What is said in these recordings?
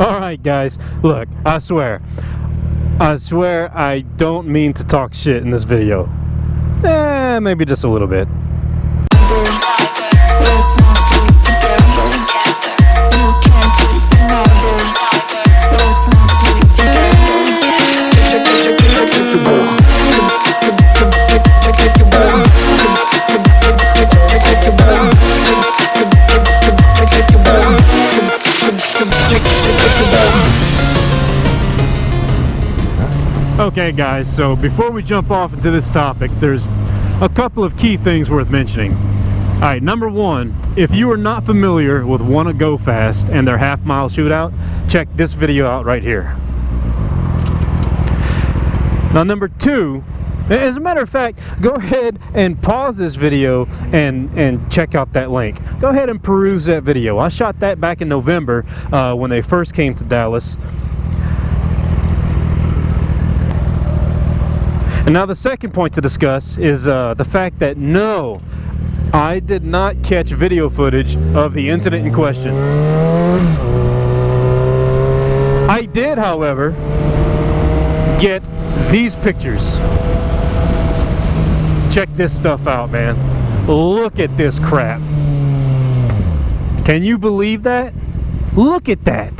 Alright guys, look, I swear I don't mean to talk shit in this video. Maybe just a little bit. Okay guys, so before we jump off into this topic, there's a couple of key things worth mentioning. Alright, number one, if you are not familiar with Wanna Go Fast and their half-mile shootout, check this video out right here. Now number two, as a matter of fact, go ahead and pause this video and check out that link. Go ahead and peruse that video. I shot that back in November when they first came to Dallas. And now the second point to discuss is the fact that no, I did not catch video footage of the incident in question. I did, however, get these pictures. Check this stuff out, man. Look at this crap. Can you believe that? Look at that.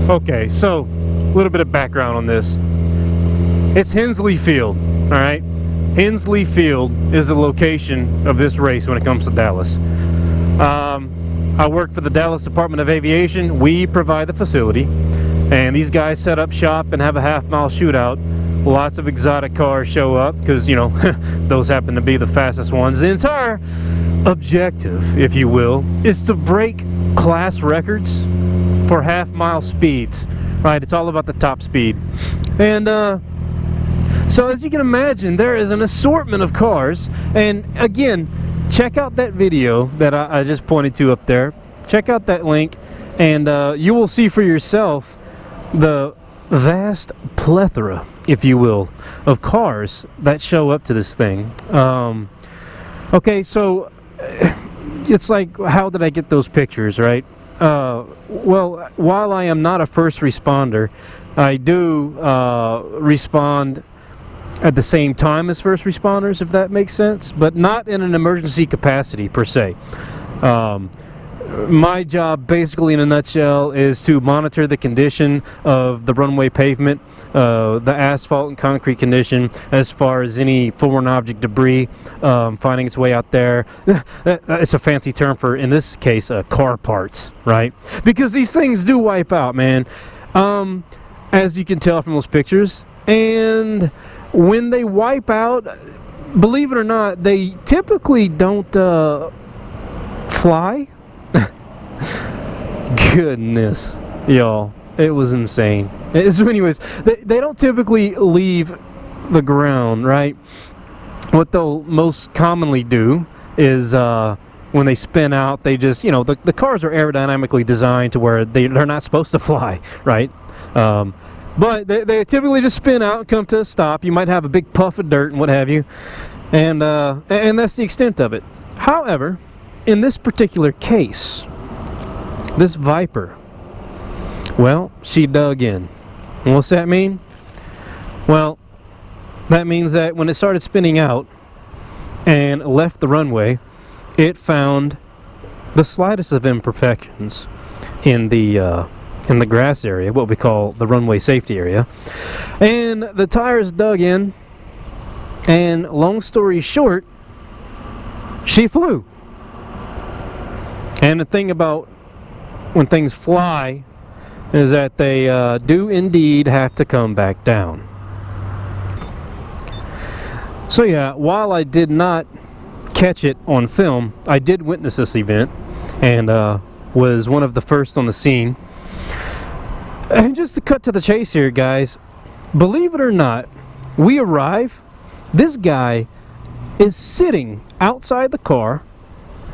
Okay, so a little bit of background on this. It's Hensley Field, all right? Hensley Field is the location of this race when it comes to Dallas. I work for the Dallas Department of Aviation. We provide the facility, and these guys set up shop and have a half-mile shootout. Lots of exotic cars show up because, you know, those happen to be the fastest ones. The entire objective, if you will, is to break class records for half-mile speeds, right? It's all about the top speed. And so as you can imagine, there is an assortment of cars. And again, check out that video that I just pointed to up there. Check out that link, and you will see for yourself the vast plethora, if you will, of cars that show up to this thing. Okay, so it's like, how did I get those pictures, right? Well, while I am not a first responder, I do respond at the same time as first responders, if that makes sense, but not in an emergency capacity per se. My job, basically in a nutshell, is to monitor the condition of the runway pavement, the asphalt and concrete condition, as far as any foreign object debris finding its way out there. It's a fancy term for, in this case, car parts, right? Because these things do wipe out, man, as you can tell from those pictures. And when they wipe out, believe it or not, they typically don't fly. Goodness, y'all, it was insane. So anyways, they don't typically leave the ground, right? What they'll most commonly do is when they spin out, they just, you know, the cars are aerodynamically designed to where they're not supposed to fly, right? But they typically just spin out and come to a stop. You might have a big puff of dirt and what have you, and that's the extent of it. However, in this particular case, this Viper, well, she dug in. And what's that mean? Well, that means that when it started spinning out and left the runway, it found the slightest of imperfections in the grass area, what we call the runway safety area, and the tires dug in, and long story short, she flew. And the thing about when things fly is that they do indeed have to come back down. So yeah, while I did not catch it on film, I did witness this event and was one of the first on the scene. And just to cut to the chase here, guys, believe it or not, we arrive, this guy is sitting outside the car,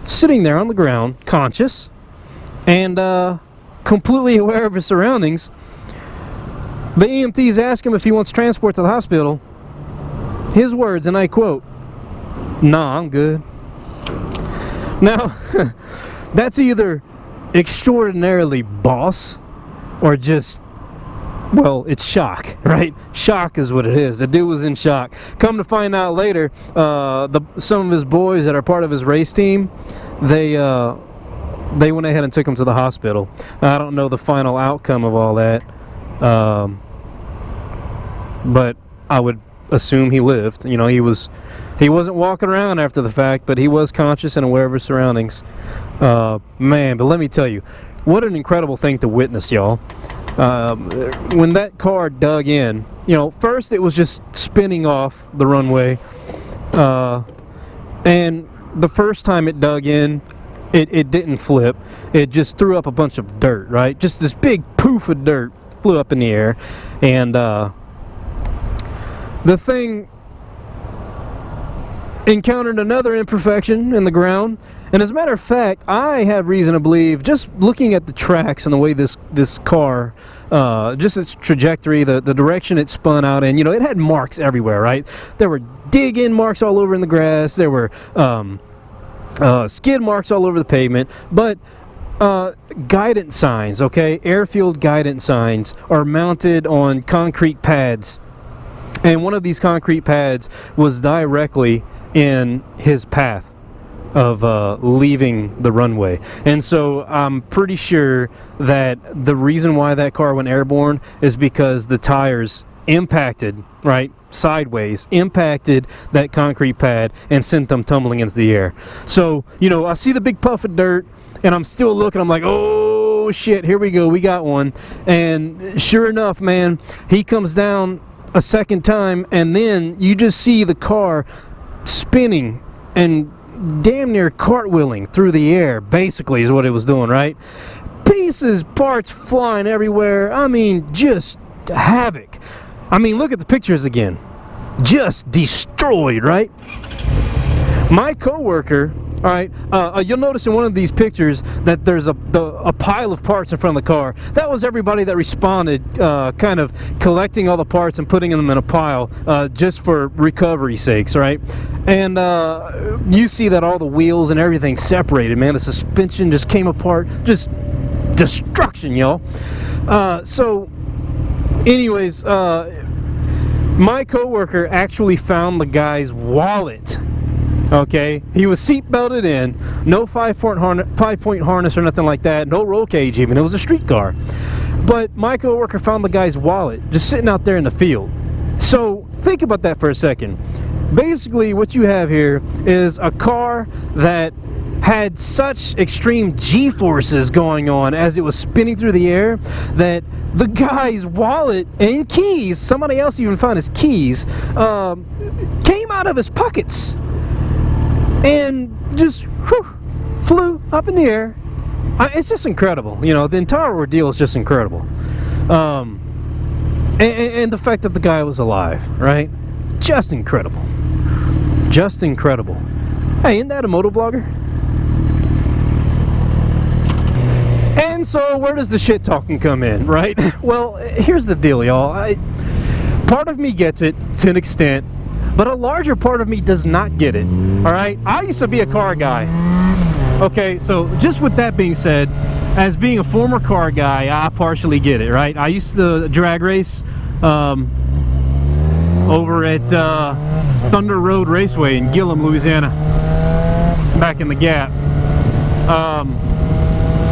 sitting there on the ground, conscious, and completely aware of his surroundings. The EMTs ask him if he wants transport to the hospital. His words, and I quote, "Nah, I'm good." Now, that's either extraordinarily boss or just, well, it's shock, right? Shock is what it is. The dude was in shock. Come to find out later, some of his boys that are part of his race team, they went ahead and took him to the hospital. I don't know the final outcome of all that, but I would assume he lived. You know, he wasn't walking around after the fact, but he was conscious and aware of his surroundings. Man, but let me tell you, what an incredible thing to witness, y'all. When that car dug in, you know, first it was just spinning off the runway, and the first time it dug in, it didn't flip. It just threw up a bunch of dirt, right? Just this big poof of dirt flew up in the air, and the thing encountered another imperfection in the ground. And as a matter of fact, I have reason to believe, just looking at the tracks and the way this car, just its trajectory, the direction it spun out in, you know, it had marks everywhere, right? There were dig-in marks all over in the grass. There were skid marks all over the pavement. But guidance signs, okay, airfield guidance signs are mounted on concrete pads. And one of these concrete pads was directly in his path of leaving the runway. And so I'm pretty sure that the reason why that car went airborne is because the tires impacted, right, sideways, impacted that concrete pad and sent them tumbling into the air. So, you know, I see the big puff of dirt and I'm still looking. I'm like, oh shit, here we go, we got one. And sure enough, man, he comes down a second time, and then you just see the car spinning and damn near cartwheeling through the air, basically, is what it was doing, right? Pieces, parts flying everywhere. I mean, just havoc. I mean, look at the pictures again. Just destroyed, right? My coworker, all right, you'll notice in one of these pictures that there's a pile of parts in front of the car. That was everybody that responded, kind of collecting all the parts and putting them in a pile, just for recovery sakes, right? And you see that all the wheels and everything separated, man. The suspension just came apart. Just destruction, y'all. So anyways, my coworker actually found the guy's wallet. Okay, he was seat belted in, no 5-point harness or nothing like that, no roll cage even. It was a street car. But my coworker found the guy's wallet just sitting out there in the field. So think about that for a second. Basically, what you have here is a car that had such extreme G-forces going on as it was spinning through the air that the guy's wallet and keys, somebody else even found his keys, came out of his pockets and just flew up in the air. It's just incredible. You know, the entire ordeal is just incredible. And the fact that the guy was alive, right? Just incredible. Just incredible. Hey, isn't that a motovlogger? And so where does the shit talking come in, right? Well, here's the deal, y'all. Part of me gets it to an extent, but a larger part of me does not get it. All right, I used to be a car guy. Okay, so just with that being said, as being a former car guy, I partially get it, right? I used to drag race over at Thunder Road Raceway in Gillum, Louisiana, back in the Gap.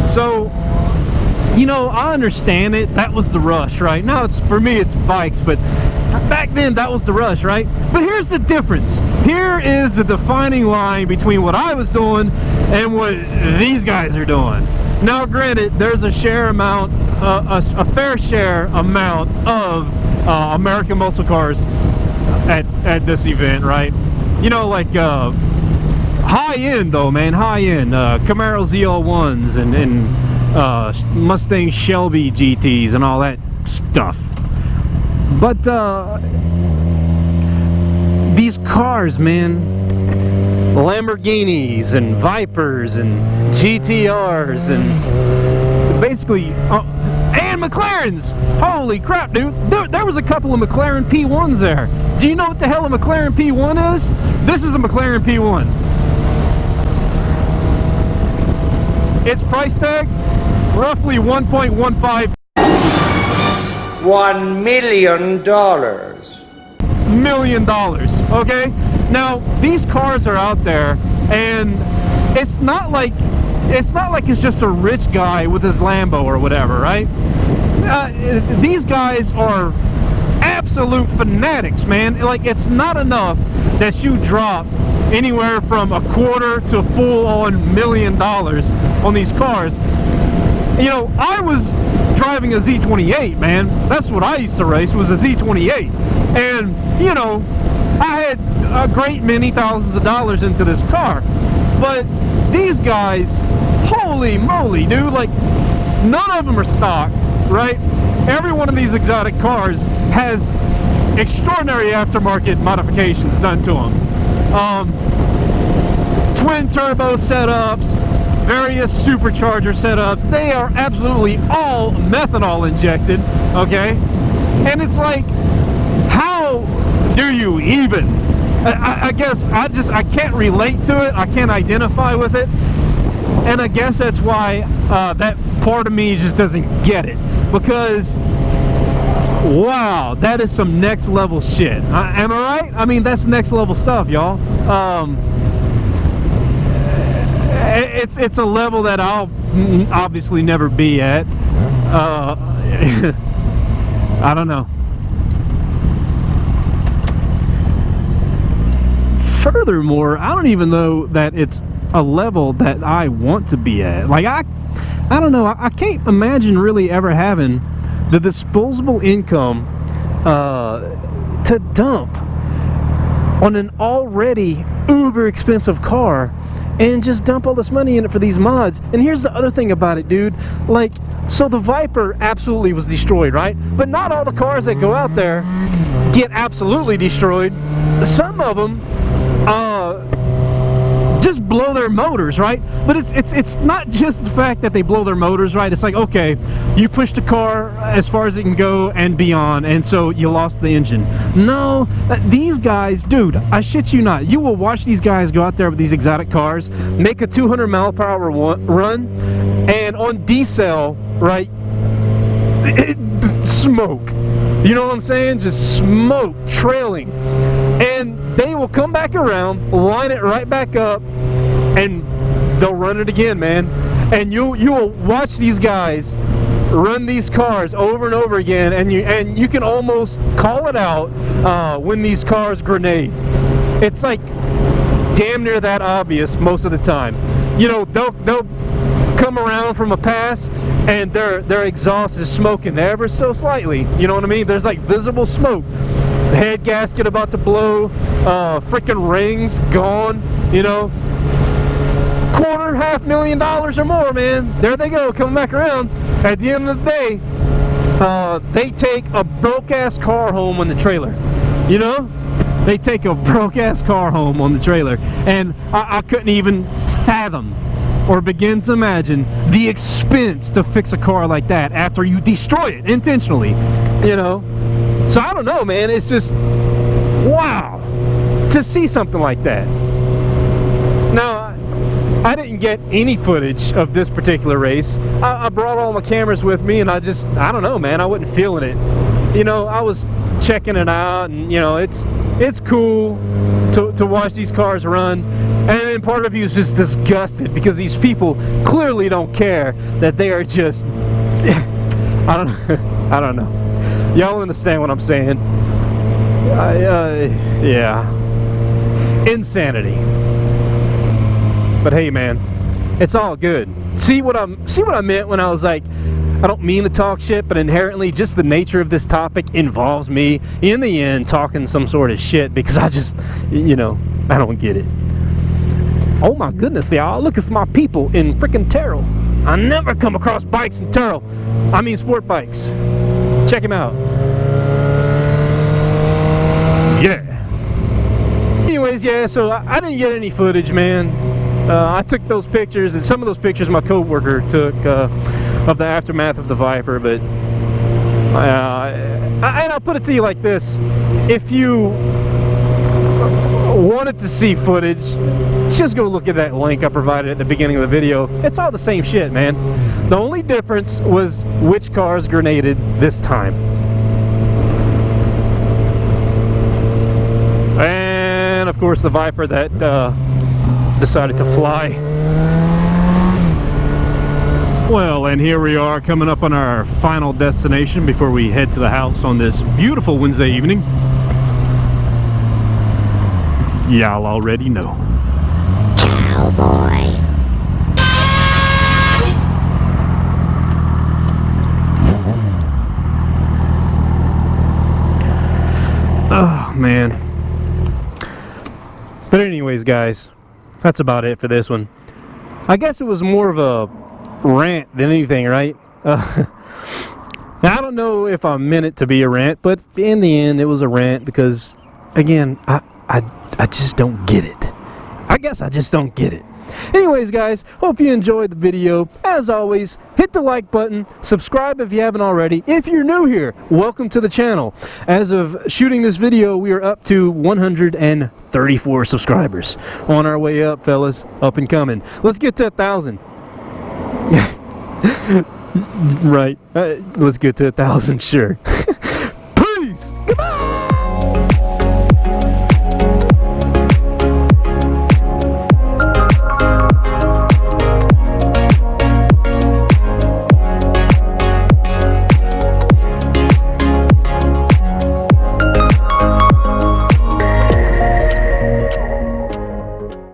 So, you know, I understand it. That was the rush, right? Now it's, for me, it's bikes, but back then that was the rush, right? But here's the difference. Here is the defining line between what I was doing and what these guys are doing. Now granted, there's a share amount, a fair share amount of American muscle cars at this event, right? You know, like high end though, man, high end Camaro ZL1s and Mustang Shelby GTs and all that stuff. But these cars, man, Lamborghinis and Vipers and GTRs and basically and McLarens! Holy crap, dude. There was a couple of McLaren P1s there. Do you know what the hell a McLaren P1 is? This is a McLaren P1. Its price tag, roughly $1.15 $1 million. Okay? Now, these cars are out there, and it's not like it's just a rich guy with his Lambo or whatever, right? These guys are absolute fanatics, man. Like, it's not enough that you drop anywhere from a quarter to full-on $1 million on these cars. You know, I was driving a Z28, man. That's what I used to race, was a Z28. And, you know, I had a great many thousands of dollars into this car. But these guys, holy moly, dude, like, none of them are stock, right? Every one of these exotic cars has extraordinary aftermarket modifications done to them. Twin turbo setups, various supercharger setups. They are absolutely all methanol injected, okay? And it's like, how do you even? I guess I can't relate to it. I can't identify with it. And I guess that's why that part of me just doesn't get it. Because, wow, that is some next level shit. Am I right? I mean, that's next level stuff, y'all. It's a level that I'll obviously never be at. I don't know. Furthermore, I don't even know that it's a level that I want to be at. Like, I don't know. I can't imagine really ever having the disposable income to dump on an already uber expensive car and just dump all this money in it for these mods. And here's the other thing about it, dude. Like, so the Viper absolutely was destroyed, right? But not all the cars that go out there get absolutely destroyed. Some of them just blow their motors, right? But it's not just the fact that they blow their motors, right? It's like, okay, you pushed the car as far as it can go and beyond, and so you lost the engine. No, these guys, dude, I shit you not, you will watch these guys go out there with these exotic cars, make a 200-mile-per-hour run, and on decel, right, smoke. You know what I'm saying? Just smoke trailing. And they will come back around, line it right back up, and they'll run it again, man. And you will watch these guys run these cars over and over again, and you can almost call it out when these cars grenade. It's like damn near that obvious most of the time. You know, they'll come around from a pass, and their exhaust is smoking ever so slightly. You know what I mean? There's like visible smoke. The head gasket about to blow, freaking rings gone, you know. $250,000 or more, man. There they go, coming back around. At the end of the day, they take a broke-ass car home on the trailer. You know? They take a broke-ass car home on the trailer. And I couldn't even fathom or begin to imagine the expense to fix a car like that after you destroy it intentionally, you know. So I don't know, man. It's just, wow, to see something like that. Now, I didn't get any footage of this particular race. I brought all my cameras with me, and I don't know, man. I wasn't feeling it. You know, I was checking it out, and you know, it's cool to watch these cars run. And then part of you is just disgusted because these people clearly don't care that they are just, I don't know. Y'all understand what I'm saying? Yeah. Insanity. But hey, man, it's all good. See what I meant when I was like, I don't mean to talk shit, but inherently just the nature of this topic involves me, in the end, talking some sort of shit because I just, you know, I don't get it. Oh my goodness, y'all, look at my people in freaking Terrell. I never come across bikes in Terrell. I mean sport bikes. Check him out. Yeah. Anyways, yeah, so I didn't get any footage, man. I took those pictures, and some of those pictures my coworker took of the aftermath of the Viper, but And I'll put it to you like this: if you wanted to see footage, just go look at that link I provided at the beginning of the video. It's all the same shit, man. The only difference was which cars grenaded this time. And of course the Viper that decided to fly. Well, and here we are coming up on our final destination before we head to the house on this beautiful Wednesday evening. Y'all already know. Cowboy. Oh, man. But anyways, guys, that's about it for this one. I guess it was more of a rant than anything, right? I don't know if I meant it to be a rant, but in the end it was a rant because, again, I just don't get it. I guess I just don't get it. Anyways, guys, hope you enjoyed the video. As always, hit the like button, subscribe if you haven't already. If you're new here, welcome to the channel. As of shooting this video, we are up to 134 subscribers. On our way up, fellas, up and coming. Let's get to 1,000. Right, let's get to 1,000, sure.